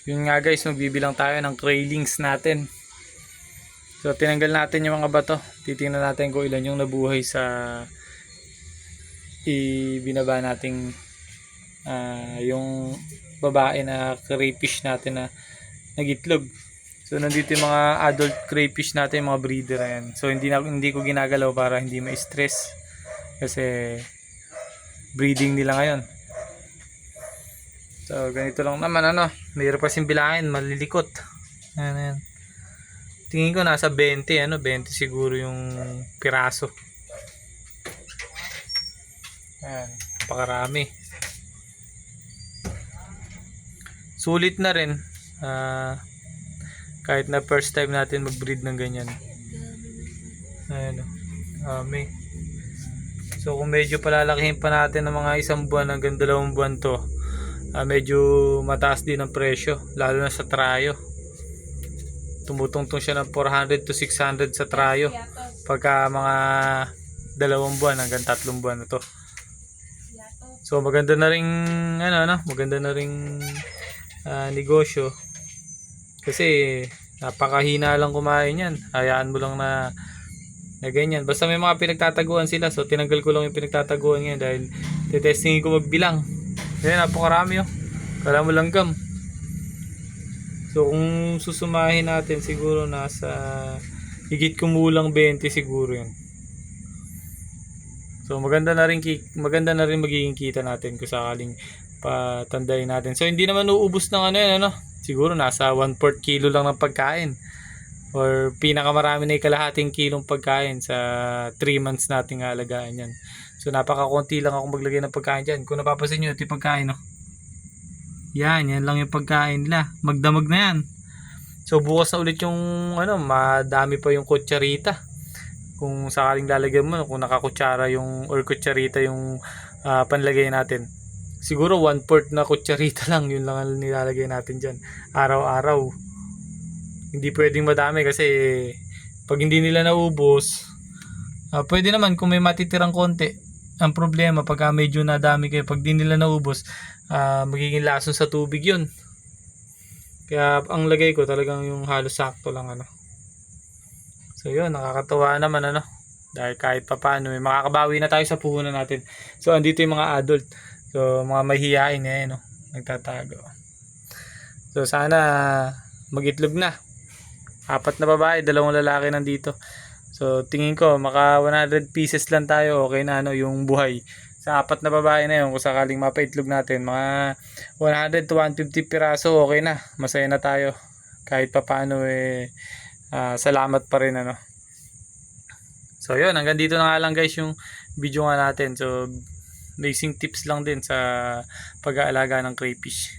Yun nga guys, magbibilang tayo ng craylings natin. So tinanggal natin yung mga bato. Titingnan natin kung ilan yung nabuhay sa ibinaba nating yung babae na crayfish natin na nagitlog. So nandito yung mga adult crayfish natin, yung mga breeder na yan. So hindi ko ginagalaw para hindi ma-stress kasi breeding nila ngayon. So ganito lang naman, mayroon pa kasing bilangin, malilikot. Ayan. Tingin ko nasa 20, 20 siguro yung piraso. Ayan, pakarami. Sulit na rin. Kahit na first time natin mag-breed ng ganyan. Ayan, so kung medyo palalakihin pa natin ng mga isang buwan hanggang 2 buwan to, medyo mataas din ang presyo, lalo na sa trayo. Tumutungtong siya ng 400 to 600 sa trayo pagka mga 2 buwan hanggang 3 buwan na to. So maganda na ring maganda na ring negosyo kasi napakahina lang kumain yan. Hayaan mo lang na ganyan. Basta may mga pinagtataguan sila. So tinanggal ko lang yung pinagtataguan ngayon dahil testingin ko magbilang. Kaya napakarami kala mo langgam. So kung susumahin natin siguro nasa higit kumulang 20 siguro yun. So maganda na rin magiging kita natin kung sakaling patandayin natin. So hindi naman uubos ng siguro nasa 1/4 kilo lang ng pagkain. Or pinakamarami na kalahating kilong pagkain sa 3 months nating alagaan yan. So napakakunti lang ako maglagay ng pagkain dyan. Kung napapansin nyo, ito yung pagkain, yan lang yung pagkain nila. Magdamag na yan. So bukas na ulit yung madami pa yung kutsarita. Kung sakaling lalagyan mo, kung nakakutsara yung or kutsarita yung panlagay natin. Siguro 1/4 na kutsarita lang, yun lang ang nilalagay natin dyan. Araw-araw. Hindi pwedeng madami kasi pag hindi nila naubos, pwede naman kung may matitirang konti. Ang problema pag medyo nadami kayo, pag di nila naubos, magiging lason sa tubig yun. Kaya ang lagay ko talagang yung halos sakto lang So yun, nakakatawa naman dahil kahit papaano may makakabawi na tayo sa puhunan natin. So andito yung mga adult. So mga mahihiyain nagtatago. So sana magitlog na. 4 na babae, 2 lalaki nandito. So tingin ko maka 100 pieces lang tayo, okay na yung buhay. Sa 4 na babae na yun, kung sakaling mapaitlog natin, mga 100 to 150 piraso, okay na. Masaya na tayo. Kahit papaano salamat pa rin So yun, hanggang dito na nga lang guys yung video nga natin. So basic tips lang din sa pag-aalaga ng crayfish.